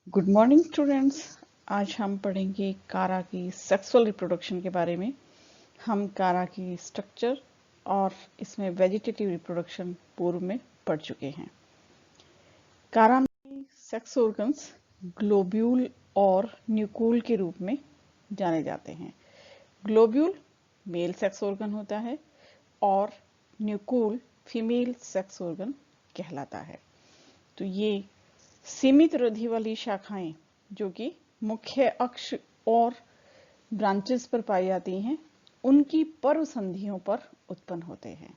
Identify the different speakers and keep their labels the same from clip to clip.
Speaker 1: Good morning students. आज हम पढ़ेंगे कारा की सेक्सुअल रिप्रोडक्शन के बारे में। हम कारा की स्ट्रक्चर और इसमें वेजिटेटिव रिप्रोडक्शन पूर्व में पढ़ चुके हैं। कारा में सेक्स ऑर्गन्स ग्लोब्यूल और न्यूक्यूल के रूप में जाने जाते हैं। ग्लोब्यूल मेल सेक्स ऑर्गन होता है और न्यूक्यूल फीमेल सेक्स ऑर्गन कहलाता है। तो ये सीमित वृद्धि वाली शाखाएं जो कि मुख्य अक्ष और ब्रांचेस पर पाई जाती हैं, उनकी पर्व संधियों पर उत्पन्न होते हैं।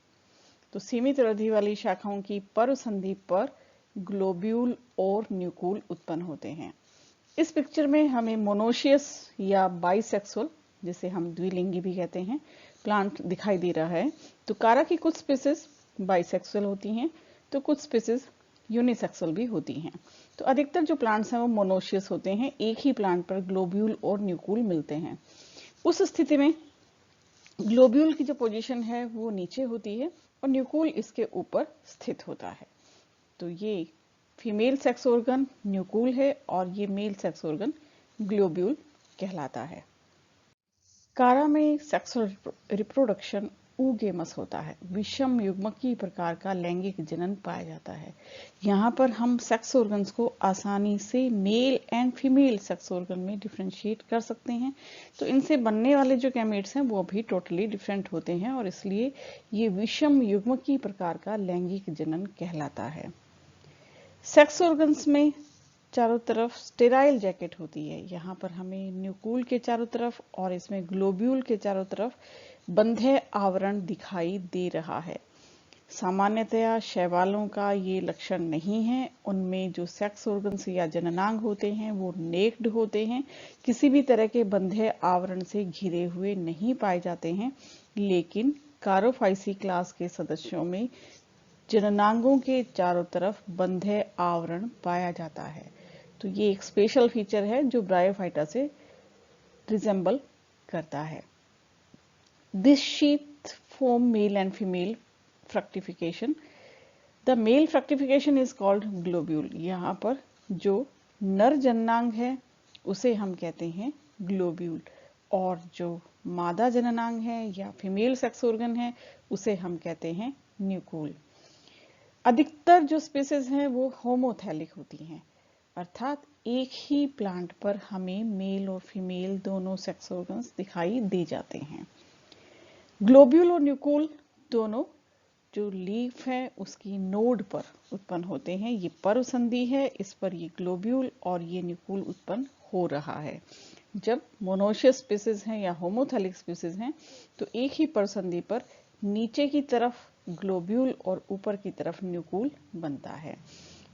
Speaker 1: तो सीमित वृद्धि वाली शाखाओं की पर्व संधि पर ग्लोब्यूल और न्यूक्यूल उत्पन्न होते हैं। इस पिक्चर में हमें मोनोशियस या बाइसेक्सुअल, जिसे हम द्विलिंगी भी कहते हैं, प्लांट दिखाई दे रहा है। तो कारा की कुछ स्पीसीज बाइसेक्सुअल होती हैं तो कुछ स्पीसीज यूनिसेक्सुअल भी होती हैं। तो अधिकतर जो प्लांट्स हैं वो मोनोशियस होते हैं, एक ही प्लांट पर ग्लोब्यूल और न्यूक्यूल मिलते हैं। उस स्थिति में ग्लोब्यूल की जो पोजीशन है वो नीचे होती है और न्यूक्यूल इसके ऊपर स्थित होता है। तो ये फीमेल सेक्स ऑर्गन न्यूक्यूल है और ये मेल सेक्स ऑर्गन ग्लोब्यूल कहलाता है। कारा में सेक्सुअल रिप्रोडक्शन ऊगेमस होता है, विषम युग्मकीय प्रकार का लैंगिक जनन पाया जाता है। यहाँ पर हम सेक्स ऑर्गन्स को आसानी से mail and female sex organ में डिफरेंशिएट कर सकते हैं। तो इनसे बनने वाले जो गैमेट्स हैं वो भी टोटली डिफरेंट होते हैं और इसलिए ये विषम युग्मकीय प्रकार का लैंगिक जनन कहलाता है। सेक्स ऑर्गन्स में चारों तरफ स्टेराइल जैकेट होती है। यहाँ पर हमें न्यूक्यूल के चारों तरफ और इसमें ग्लोब्यूल के चारों तरफ बंधे आवरण दिखाई दे रहा है। सामान्यतया शैवालों का ये लक्षण नहीं है। उनमें जो सेक्स ऑर्गन्स या जननांग होते हैं वो नेक्ड होते हैं, किसी भी तरह के बंधे आवरण से घिरे हुए नहीं पाए जाते हैं। लेकिन कारोफाइसी क्लास के सदस्यों में जननांगों के चारों तरफ बंधे आवरण पाया जाता है। तो ये एक स्पेशल फीचर है जो ब्रायोफाइटा से रिजेंबल करता है। This sheath form male and female fructification. The male fructification is called globule. यहाँ पर जो नर जननांग है उसे हम कहते हैं ग्लोब्यूल और जो मादा जननांग है या फीमेल सेक्स ऑर्गन है उसे हम कहते हैं न्यूक्यूल। अधिकतर जो स्पीसीज हैं वो होमोथैलिक होती हैं, अर्थात एक ही प्लांट पर हमें मेल और फीमेल दोनों सेक्स ऑर्गन्स दिखाई दे जाते हैं। ग्लोब्यूल और न्यूक्यूल दोनों जो लीफ है उसकी नोड पर उत्पन्न होते हैं। ये पर्व संधि है, इस पर ये ग्लोब्यूल और ये न्यूक्यूल उत्पन्न हो रहा है। जब मोनोशियस स्पीसीज हैं या होमोथैलिक स्पीसीज हैं तो एक ही पर्व संधि पर नीचे की तरफ ग्लोब्यूल और ऊपर की तरफ न्यूक्यूल बनता है।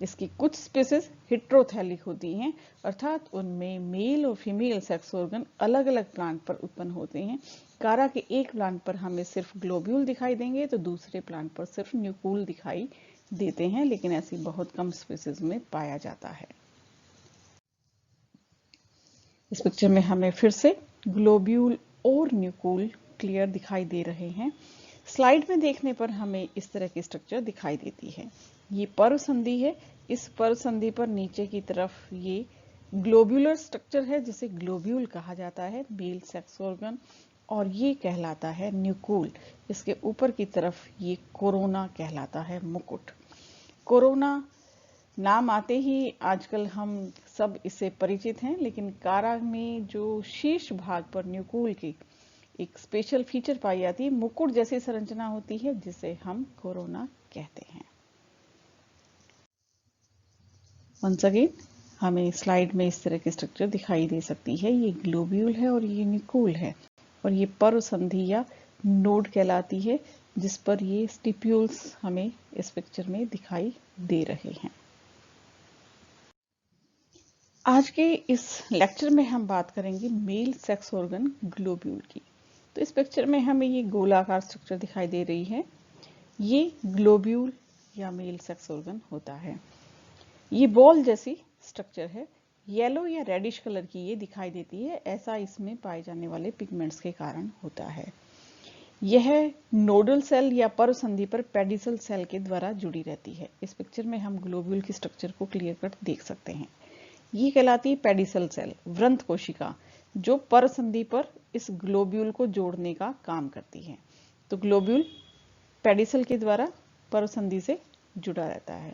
Speaker 1: इसकी कुछ स्पीसीज हेट्रोथैलिक होती हैं, अर्थात उनमें मेल और फीमेल सेक्स ऑर्गन अलग अलग प्लांट पर उत्पन्न होते हैं। कारा के एक प्लांट पर हमें सिर्फ ग्लोब्यूल दिखाई देंगे तो दूसरे प्लांट पर सिर्फ न्यूक्यूल दिखाई देते हैं, लेकिन ऐसी बहुत कम स्पीसीज में पाया जाता है। इस पिक्चर में हमें फिर से ग्लोब्यूल और न्यूक्यूल क्लियर दिखाई दे रहे हैं। स्लाइड में देखने पर हमें इस तरह की स्ट्रक्चर दिखाई देती है। ये पर्व संधि है, इस पर्व संधि पर नीचे की तरफ ये ग्लोब्यूलर स्ट्रक्चर है जिसे ग्लोब्यूल कहा जाता है, मेल सेक्स ऑर्गन, और ये कहलाता है न्यूक्यूल। इसके ऊपर की तरफ ये कोरोना कहलाता है, मुकुट। कोरोना नाम आते ही आजकल हम सब इससे परिचित हैं, लेकिन कारा में जो शीर्ष भाग पर न्यूक्यूल की एक स्पेशल फीचर पाई जाती है, मुकुट जैसी संरचना होती है जिसे हम कोरोना कहते हैं। वंस अगेन हमें स्लाइड में इस तरह की स्ट्रक्चर दिखाई दे सकती है। ये ग्लोब्यूल है और ये न्यूक्यूल है और ये पर्व संधि या नोड कहलाती है जिस पर ये स्टिप्यूल्स हमें इस पिक्चर में दिखाई दे रहे हैं। आज के इस लेक्चर में हम बात करेंगे मेल सेक्स ऑर्गन ग्लोब्यूल की। तो इस पिक्चर में हमें ये गोलाकार स्ट्रक्चर दिखाई दे रही है, ये ग्लोब्यूल या मेल सेक्स ऑर्गन होता है। ये बॉल जैसी स्ट्रक्चर है, येलो या रेडिश कलर की ये दिखाई देती है। ऐसा इसमें पाए जाने वाले पिगमेंट्स के कारण होता है। यह नोडल सेल या पर्व संधि पर पेडिसल सेल के द्वारा जुड़ी रहती है। इस पिक्चर में हम ग्लोब्यूल की स्ट्रक्चर को क्लियर कट देख सकते हैं। ये कहलाती है पेडिसल सेल, वृंत कोशिका, जो परसंधि पर इस ग्लोब्यूल को जोड़ने का काम करती है। तो ग्लोब्यूल पेडिसल के द्वारा परसंधि से जुड़ा रहता है।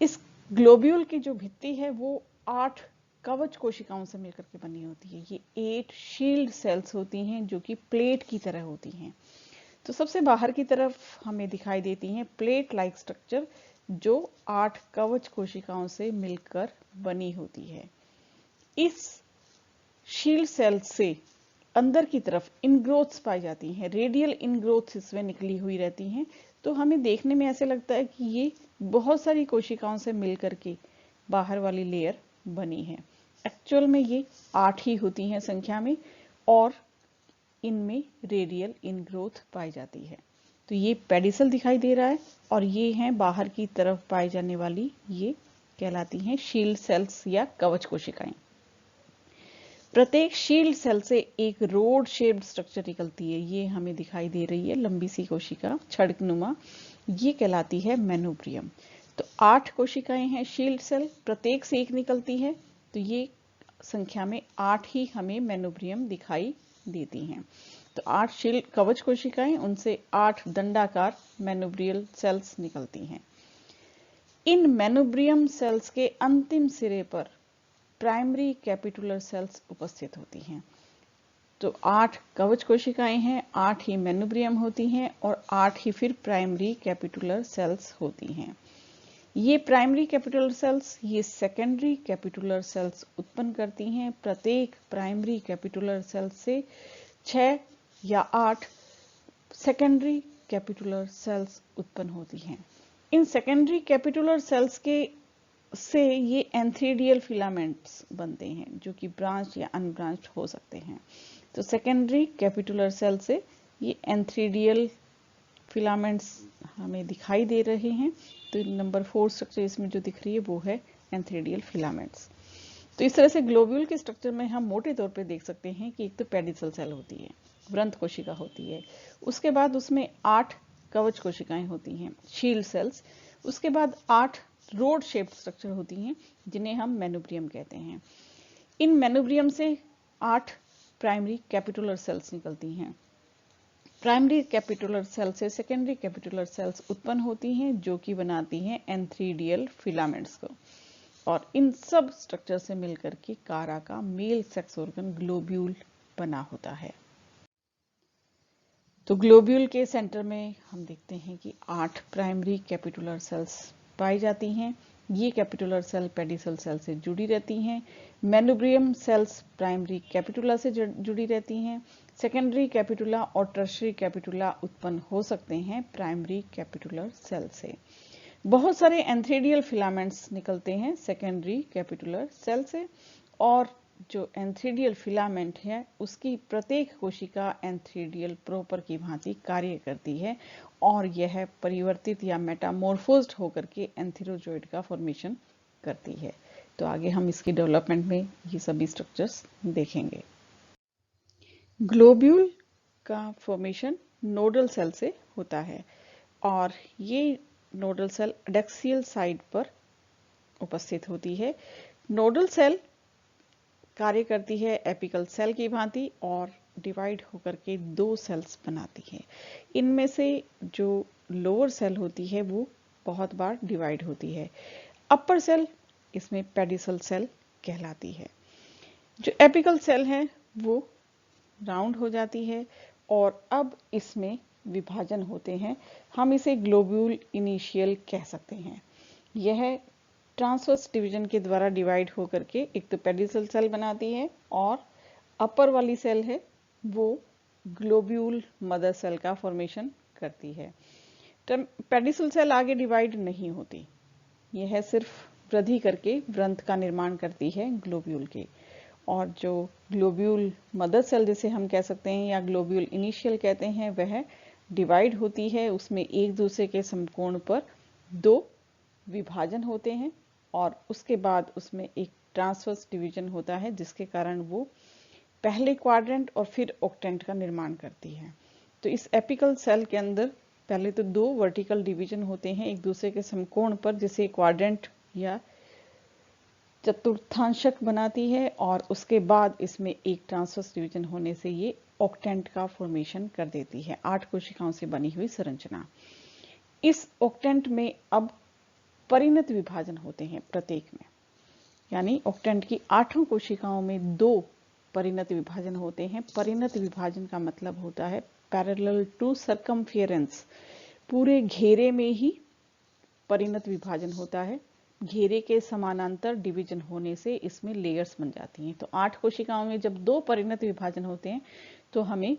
Speaker 1: इस ग्लोब्यूल की जो भित्ति है वो 8 कवच कोशिकाओं से मिलकर के बनी होती है। ये 8 शील्ड सेल्स होती हैं जो कि प्लेट की तरह होती हैं। तो सबसे बाहर की तरफ हमें दिखाई देती हैं प्लेट लाइक स्ट्रक्चर, जो 8 कवच कोशिकाओं से मिलकर बनी होती है। इस शील्ड सेल से अंदर की तरफ इनग्रोथ्स पाई जाती हैं, रेडियल इनग्रोथ्स इसमें निकली हुई रहती हैं। तो हमें देखने में ऐसे लगता है कि ये बहुत सारी कोशिकाओं से मिलकर के बाहर वाली लेयर बनी है। एक्चुअल में ये 8 ही होती हैं संख्या में, और इनमें रेडियल इनग्रोथ पाई जाती है। तो ये पेडिसल दिखाई दे रहा है, और ये हैं बाहर की तरफ पाई जाने वाली, ये कहलाती हैं शील्ड सेल्स या कवच कोशिकाएं। प्रत्येक शील्ड सेल से एक रोड शेप्ड स्ट्रक्चर निकलती है। ये हमें दिखाई दे रही है लंबी सी कोशिका, छड़कनुमा, ये कहलाती है मेनोब्रियम। तो 8 कोशिकाएं हैं शील्ड सेल, प्रत्येक से एक निकलती है। तो ये संख्या में 8 ही हमें मेनोब्रियम दिखाई देती हैं। तो 8 शील्ड कवच कोशिकाएं, उनसे 8 दंडाकार मेनोब्रियल सेल्स निकलती हैं। इन मेनोब्रियम सेल्स के अंतिम सिरे पर प्राइमरी कैपिटुलर सेल्स उपस्थित होती हैं। तो 8 कवच कोशिकाएं हैं, 8 ही मेनोब्रियम होती हैं, और 8 ही फिर प्राइमरी कैपिटुलर सेल्स होती हैं। ये प्राइमरी कैपिटुलर सेल्स ये सेकेंडरी कैपिटुलर सेल्स उत्पन्न करती हैं। प्रत्येक प्राइमरी कैपिटुलर सेल से 6 या 8 सेकेंडरी कैपिटुलर सेल्स उत्पन्न होती हैं। इन सेकेंडरी कैपिटुलर सेल्स के से ये एंथ्रीडियल फिलामेंट्स बनते हैं, जो कि ब्रांच या अनब्रांच्ड हो सकते हैं। तो सेकेंडरी कैपिटुलर सेल से ये एंथ्रीडियल फिलामेंट्स हमें दिखाई दे रहे हैं। तो नंबर 4 स्ट्रक्चर इसमें जो दिख रही है वो है एंथ्रीडियल फिलामेंट्स। तो इस तरह से ग्लोब्यूल के स्ट्रक्चर में हम मोटे तौर पे देख सकते हैं कि एक तो पेडिसल सेल होती है, वृंत कोशिका होती है, उसके बाद उसमें 8 कवच कोशिकाएं होती हैं, शील्ड सेल्स, उसके बाद 8 रोड शेप्ड स्ट्रक्चर होती हैं जिन्हें हम मेनोब्रियम कहते हैं। इन मेनोब्रियम से 8 प्राइमरी कैपिटुलर सेल्स निकलती हैं। प्राइमरी कैपिटुलर सेल से सेकेंडरी कैपिटुलर सेल्स उत्पन्न होती हैं, जो कि बनाती हैं एंथ्रीडियल फिलामेंट्स को, और इन सब स्ट्रक्चर से मिलकर के कारा का मेल सेक्स ऑर्गन ग्लोब्यूल बना होता है। तो ग्लोब्यूल के सेंटर में हम देखते हैं कि 8 प्राइमरी कैपिटुलर सेल्स पाई जाती हैं। ये कैपिटुलर सेल पेडिसल सेल से जुड़ी रहती हैं। मेनोब्रियम सेल्स प्राइमरी कैपिटुला से जुड़ी रहती हैं। सेकेंडरी कैपिटुला और टर्शरी कैपिटुला उत्पन्न हो सकते हैं प्राइमरी कैपिटुलर सेल से। बहुत सारे एंथ्रीडियल फिलामेंट्स निकलते हैं सेकेंडरी कैपिटुलर सेल से, और जो एंथ्रीडियल फिलामेंट है उसकी प्रत्येक कोशिका एंथ्रीडियल प्रोपर की भांति कार्य करती है, और यह परिवर्तित या मेटामॉर्फोज्ड होकर के एंथेरोजोइड का फॉर्मेशन करती है। तो आगे हम इसकी डेवलपमेंट में ये सभी स्ट्रक्चर्स देखेंगे। ग्लोब्यूल का फॉर्मेशन नोडल सेल से होता है, और ये नोडल सेल एडैक्सियल साइड पर उपस्थित होती है। नोडल सेल कार्य करती है एपिकल सेल की भांति और डिवाइड होकर के 2 सेल्स बनाती है। इनमें से जो लोअर सेल होती है वो बहुत बार डिवाइड होती है। अपर सेल इसमें पेडिसल सेल कहलाती है। जो एपिकल सेल है वो राउंड हो जाती है, और अब इसमें विभाजन होते हैं। हम इसे ग्लोब्यूल इनिशियल कह सकते हैं। यह ट्रांसवर्स डिवीजन के द्वारा डिवाइड होकर के एक तो पेडिसल सेल बनाती है, और अपर वाली सेल है वो ग्लोब्यूल मदर सेल का फॉर्मेशन करती है। पेडिसल सेल आगे डिवाइड नहीं होती, यह सिर्फ वृद्धि करके वृंत का निर्माण करती है ग्लोब्यूल के। और जो ग्लोब्यूल मदर सेल जिसे हम कह सकते हैं या ग्लोब्यूल इनिशियल कहते हैं, वह डिवाइड होती है। उसमें एक दूसरे के समकोण पर 2 विभाजन होते हैं, और उसके बाद उसमें एक ट्रांसवर्स डिवीजन होता है, जिसके कारण वो पहले क्वाड्रेंट और फिर ऑक्टेंट का निर्माण करती है। तो इस एपिकल सेल के अंदर पहले तो 2 वर्टिकल डिवीजन होते हैं एक दूसरे के समकोण पर, जिसे क्वाड्रेंट या चतुर्थांशक बनाती है और उसके बाद इसमें एक ट्रांसवर्स डिवीजन होने से ये ऑक्टेंट का फॉर्मेशन कर देती है। 8 कोशिकाओं से बनी हुई संरचना। इस ऑक्टेंट में अब परिणत विभाजन होते हैं प्रत्येक में, यानी ऑक्टेंट की 8 कोशिकाओं में 2 परिणत विभाजन होते हैं। परिणत विभाजन का मतलब होता है पैरेलल टू सर्कमफेरेंस, पूरे घेरे में ही परिणत विभाजन होता है। घेरे के समानांतर डिवीजन होने से इसमें लेयर्स बन जाती हैं। तो 8 कोशिकाओं में जब 2 परिणत विभाजन होते हैं तो हमें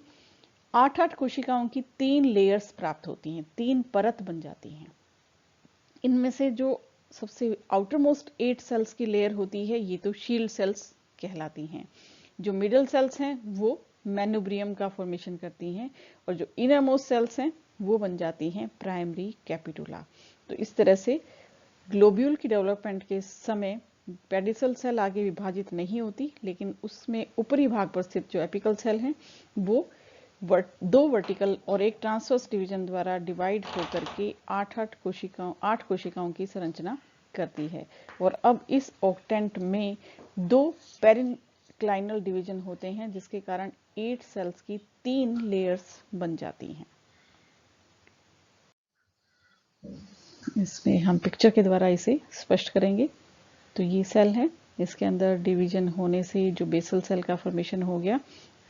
Speaker 1: 8-8 कोशिकाओं की 3 लेयर्स प्राप्त होती हैं, 3 परत बन जाती हैं। इनमें से जो सबसे आउटर मोस्ट 8 सेल्स की लेयर होती है ये तो शील्ड सेल्स कहलाती हैं। जो मिडल सेल्स हैं वो मेनोब्रियम का फॉर्मेशन करती हैं और जो इनर मोस्ट सेल्स हैं वो बन जाती हैं प्राइमरी कैपिटुला। तो इस तरह से ग्लोब्यूल की डेवलपमेंट के समय पेडिसल सेल आगे विभाजित नहीं होती, लेकिन उसमें ऊपरी भाग पर स्थित जो एपिकल सेल हैं वो 2 वर्टिकल और एक ट्रांसवर्स डिवीजन द्वारा डिवाइड होकर के 8 कोशिकाओं की संरचना करती है। और अब इस ऑक्टेंट में 2 पेरिक्लाइनल डिवीजन होते हैं जिसके कारण 8 सेल्स की 3 लेयर्स बन जाती हैं। इसमें हम पिक्चर के द्वारा इसे स्पष्ट करेंगे। तो ये सेल है, इसके अंदर डिवीजन होने से जो बेसल सेल का फॉर्मेशन हो गया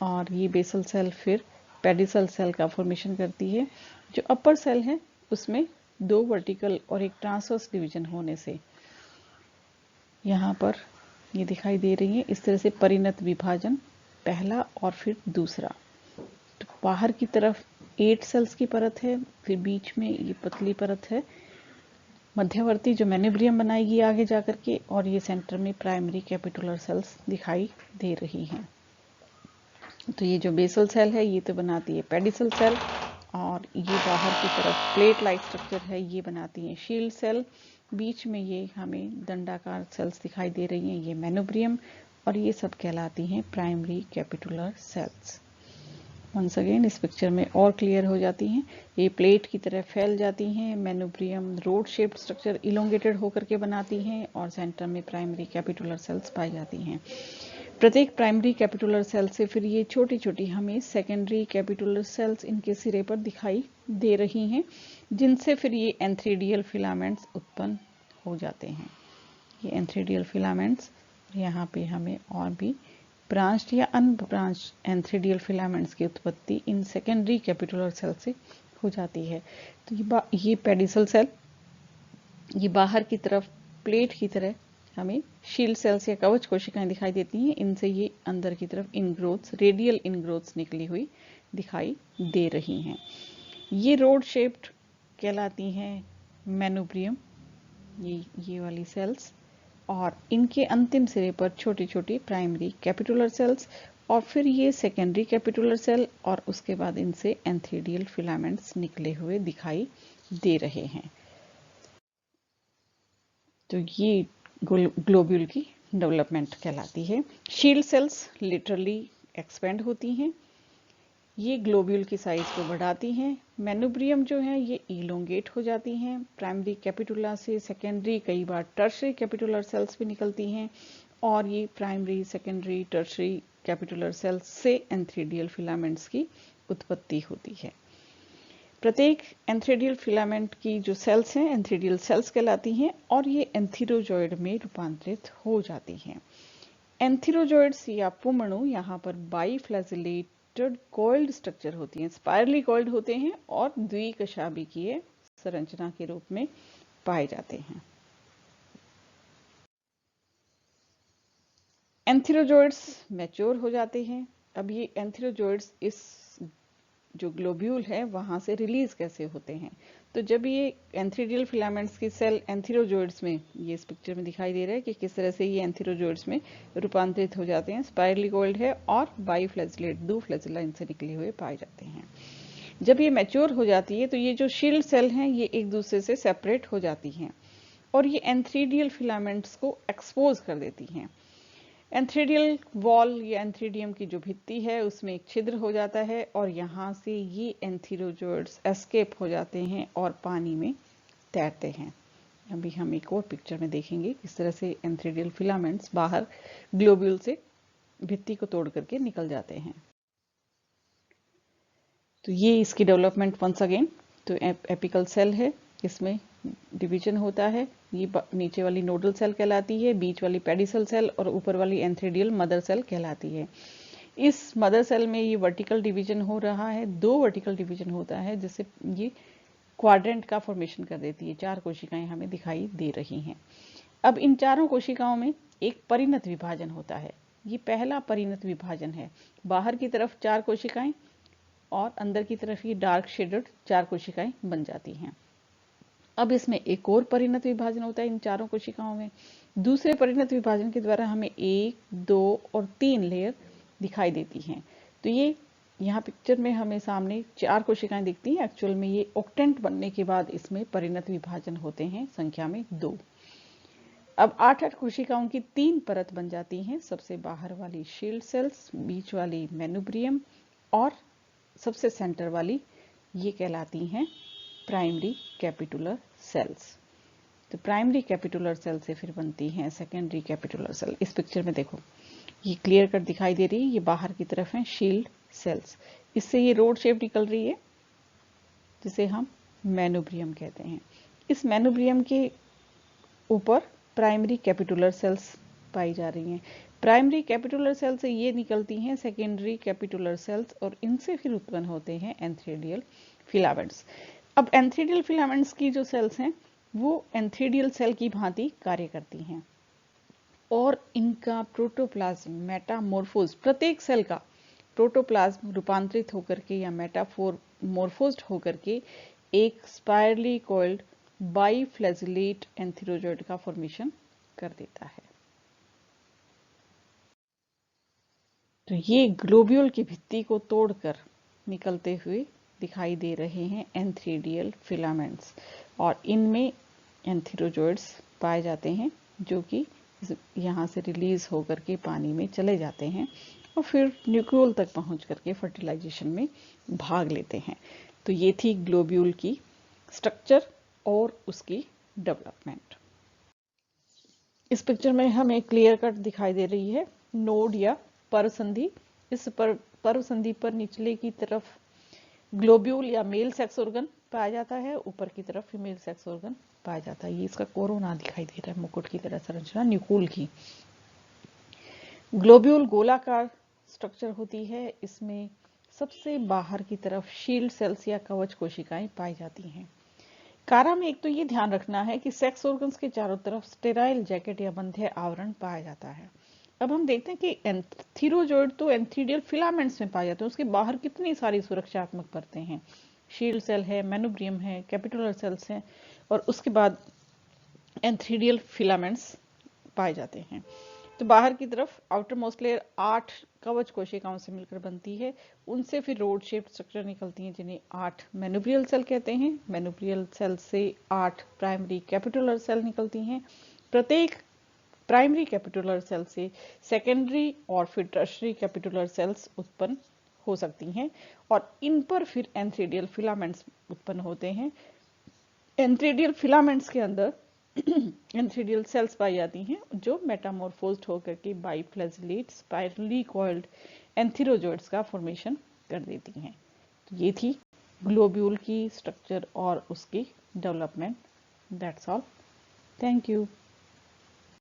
Speaker 1: और ये बेसल सेल फिर पेडिसल सेल का फॉर्मेशन करती है। जो अपर सेल है उसमें 2 वर्टिकल और एक ट्रांसवर्स डिवीजन होने से यहाँ पर ये दिखाई दे रही है। इस तरह से परिणत विभाजन पहला और फिर दूसरा। तो बाहर की तरफ 8 सेल्स की परत है, फिर बीच में ये पतली परत है मध्यवर्ती जो मेनोब्रियम बनाएगी आगे जाकर के, और ये सेंटर में प्राइमरी कैपिटुलर सेल्स दिखाई दे रही हैं। तो ये जो बेसल सेल है ये तो बनाती है पेडिसल सेल और ये बाहर की तरफ प्लेट लाइक स्ट्रक्चर है ये बनाती है शील्ड सेल। बीच में ये हमें दंडाकार सेल्स दिखाई दे रही हैं, ये मेनोब्रियम, और ये सब कहलाती हैं प्राइमरी कैपिटुलर सेल्स। वंस अगेन इस पिक्चर में और क्लियर हो जाती हैं। ये प्लेट की तरह फैल जाती हैं। मेनोब्रियम रोड शेप्ड स्ट्रक्चर इलोंगेटेड होकर के बनाती हैं और सेंटर में प्राइमरी कैपिटुलर सेल्स पाई जाती हैं। प्रत्येक प्राइमरी कैपिटुलर सेल से फिर ये छोटी छोटी हमें सेकेंडरी कैपिटुलर सेल्स इनके सिरे पर दिखाई दे रही हैं, जिनसे फिर ये एंथ्रीडियल फिलामेंट्स उत्पन्न हो जाते हैं। ये एंथ्रीडियल फिलामेंट्स, यहाँ पे हमें और भी ब्रांच्ड या अनब्रांच्ड एंथ्रीडियल फिलामेंट्स की उत्पत्ति इन सेकेंडरी कैपिटुलर सेल से हो जाती है। तो ये पेडिसल सेल, ये बाहर की तरफ प्लेट की तरह हमें शील्ड सेल्स या कवच कोशिकाएं दिखाई देती हैं। इनसे ये अंदर की तरफ इनग्रोथ्स, रेडियल इनग्रोथ्स निकली हुई दिखाई दे रही हैं। ये रोड शेप्ड कहलाती हैं मेनोब्रियम, ये वाली सेल्स, और इनके अंतिम सिरे पर छोटी छोटी प्राइमरी कैपिटुलर सेल्स और फिर ये सेकेंडरी कैपिटुलर सेल, और उसके बाद इनसे एंथ्रीडियल फिलामेंट्स निकले हुए दिखाई दे रहे हैं। तो ये ग्लोब्यूल की डेवलपमेंट कहलाती है। शील्ड सेल्स लिटरली एक्सपेंड होती हैं, ये ग्लोब्यूल की साइज को बढ़ाती हैं। मेनोब्रियम जो है ये इलोंगेट हो जाती हैं। प्राइमरी कैपिटुला से सेकेंडरी, कई बार टर्शरी कैपिटुलर सेल्स भी निकलती हैं और ये प्राइमरी, सेकेंडरी, टर्शरी कैपिटुलर सेल्स से एंथ्रीडियल फिलामेंट्स की उत्पत्ति होती है। प्रत्येक एंथ्रीडियल फिलामेंट की जो सेल्स हैं एंथ्रीडियल सेल्स कहलाती हैं और ये एंथीरोजॉइड में रूपांतरित हो जाती हैं। एंथीरोजॉइड्स या पुमणु यहाँ पर बाइफ्लैजिलेटेड कॉइल्ड स्ट्रक्चर होती हैं, स्पाइरली कॉइल्ड होते हैं और द्विकशाभिकीय संरचना के रूप में पाए जाते हैं। एंथीरोजॉइड्स मैच्योर हो जाते हैं। अब ये एंथीरोजॉइड्स इस जो ग्लोब्यूल है वहां से रिलीज कैसे होते हैं? तो जब ये एंथ्रीडियल फिलामेंट्स की सेल एंथीरोजॉइड्स में, ये इस पिक्चर में दिखाई दे रहा है कि किस तरह से ये एंथीरोजॉइड्स में रूपांतरित हो जाते हैं। स्पाइरली कॉइल्ड है और बाइफ्लैजिलेट, 2 फ्लैजिला इनसे निकले हुए पाए जाते हैं। जब ये मैच्योर हो जाती है तो ये जो शील्ड सेल हैं ये एक दूसरे से सेपरेट हो जाती हैं और ये एंथ्रीडियल फिलामेंट्स को एक्सपोज कर देती हैं। एंथ्रीडियल वॉल या एंथ्रीडियम की जो भित्ति है उसमें एक छिद्र हो जाता है और यहाँ से ये एंथीरोजॉइड्स एस्केप हो जाते हैं और पानी में तैरते हैं। अभी हम एक और पिक्चर में देखेंगे किस तरह से एंथ्रीडियल फिलामेंट्स बाहर ग्लोब्यूल से भित्ति को तोड़ करके निकल जाते हैं। तो ये इसकी डेवलपमेंट वंस अगेन, तो एपिकल सेल है, इसमें डिवीजन होता है। ये नीचे वाली नोडल सेल कहलाती है, बीच वाली पेडिसल सेल और ऊपर वाली एंथ्रीडियल मदर सेल कहलाती है। इस मदर सेल में ये वर्टिकल डिवीजन हो रहा है, 2 वर्टिकल डिवीजन होता है, जिससे ये क्वाड्रेंट का फॉर्मेशन कर देती है। 4 कोशिकाएं हमें दिखाई दे रही हैं। अब इन चारों कोशिकाओं में एक परिणत विभाजन होता है। ये पहला परिणत विभाजन है। बाहर की तरफ 4 कोशिकाएं और अंदर की तरफ ये डार्क शेडेड 4 कोशिकाएं बन जाती हैं। अब इसमें एक और परिणत विभाजन होता है इन चारों कोशिकाओं में। दूसरे परिणत विभाजन के द्वारा हमें 1, 2 और 3 लेयर दिखाई देती हैं। तो ये यहाँ पिक्चर में हमें सामने 4 कोशिकाएं दिखती हैं। एक्चुअल में ये ऑक्टेंट बनने के बाद इसमें परिणत विभाजन होते हैं, संख्या में 2। अब 8-8 कोशिकाओं की 3 परत बन जाती हैं। सबसे बाहर वाली शील्ड सेल्स, बीच वाली मेनुब्रियम और सबसे सेंटर वाली ये कहलाती हैं प्राइमरी कैपिटुलर सेल्स। तो प्राइमरी कैपिटुलर सेल से फिर बनती हैं सेकेंडरी कैपिटुलर सेल। इस पिक्चर में देखो ये क्लियर कट दिखाई दे रही है, ये बाहर की तरफ है शील्ड सेल्स। इससे ये रोड शेप निकल रही है जिसे हम मेनुब्रियम कहते हैं। इस मेनुब्रियम के ऊपर प्राइमरी कैपिटुलर सेल्स पाई जा रही हैं। प्राइमरी कैपिटुलर सेल से ये निकलती हैं सेकेंडरी कैपिटुलर सेल्स और इनसे फिर उत्पन्न होते हैं एंथ्रीडियल फिलामेंट्स। अब एंथ्रीडियल फिलामेंट्स की जो सेल्स हैं वो एंथ्रीडियल सेल की भांति कार्य करती हैं और इनका प्रोटोप्लाज्म मेटामॉर्फोज, प्रत्येक सेल का प्रोटोप्लाज्म रूपांतरित होकर के या मेटामॉर्फोज्ड होकर के एक स्पाइरली कॉइल्ड बाइफ्लैजिलेट एंथीरोजॉइड का फॉर्मेशन कर देता है। तो ये ग्लोब्यूल की भित्ति को तोड़कर निकलते हुए दिखाई दे रहे हैं एंथ्रीडियल फिलामेंट्स और इनमें एंथीरोजॉइड्स पाए जाते हैं जो कि यहाँ से रिलीज होकर के पानी में चले जाते हैं और फिर न्यूक्लियोल तक पहुंच करके फर्टिलाइजेशन में भाग लेते हैं। तो ये थी ग्लोब्यूल की स्ट्रक्चर और उसकी डेवलपमेंट। इस पिक्चर में हमें क्लियर कट दिखाई दे रही है नोड या परसंधि। इस परसंधि पर निचले की तरफ ग्लोब्यूल या मेल सेक्स ऑर्गन पाया जाता है, ऊपर की तरफ फीमेल सेक्स ऑर्गन पाया जाता है। ये इसका कोरोना दिखाई दे रहा है, मुकुट की तरह संरचना न्यूक्लियोल की। ग्लोब्यूल गोलाकार स्ट्रक्चर होती है। इसमें सबसे बाहर की तरफ शील्ड सेल्स या कवच कोशिकाएं पाई जाती हैं। कारा में एक तो ये ध्यान रखना है कि सेक्स ऑर्गन्स के चारों तरफ स्टेराइल जैकेट या बंध्य आवरण पाया जाता है। अब हम देखते हैं कि एंथीरोजॉइड तो एंथ्रीडियल फिलामेंट्स में पाए जाते हैं, उसके बाहर कितनी सारी सुरक्षात्मक परतें हैं। शील्ड सेल है, मेनुब्रियम है, कैपिटुलर सेल्स हैं और उसके बाद एंथ्रीडियल फिलामेंट्स पाए जाते हैं। तो बाहर की तरफ आउटर मोस्ट लेयर 8 कवच कोशिकाओं से मिलकर बनती है। उनसे फिर रोड शेप स्ट्रक्चर निकलती हैं जिन्हें 8 मेनुब्रियल सेल कहते हैं। मेनुब्रियल सेल से 8 प्राइमरी कैपिटुलर सेल निकलती हैं। प्रत्येक प्राइमरी कैपिटुलर सेल से सेकेंडरी और फिर टर्शरी कैपिटुलर सेल्स उत्पन्न हो सकती हैं और इन पर फिर एंथ्रीडियल फिलामेंट्स उत्पन्न होते हैं। एंथ्रीडियल फिलामेंट्स के अंदर एंथ्रीडियल सेल्स पाई जाती हैं जो मेटामॉर्फोज्ड होकर के बाइफ्लैजिलेट स्पाइरली कॉइल्ड एंथीरोजॉइड्स का फॉर्मेशन कर देती हैं। तो ये थी ग्लोब्यूल की स्ट्रक्चर और उसकी development. That's all. Thank you.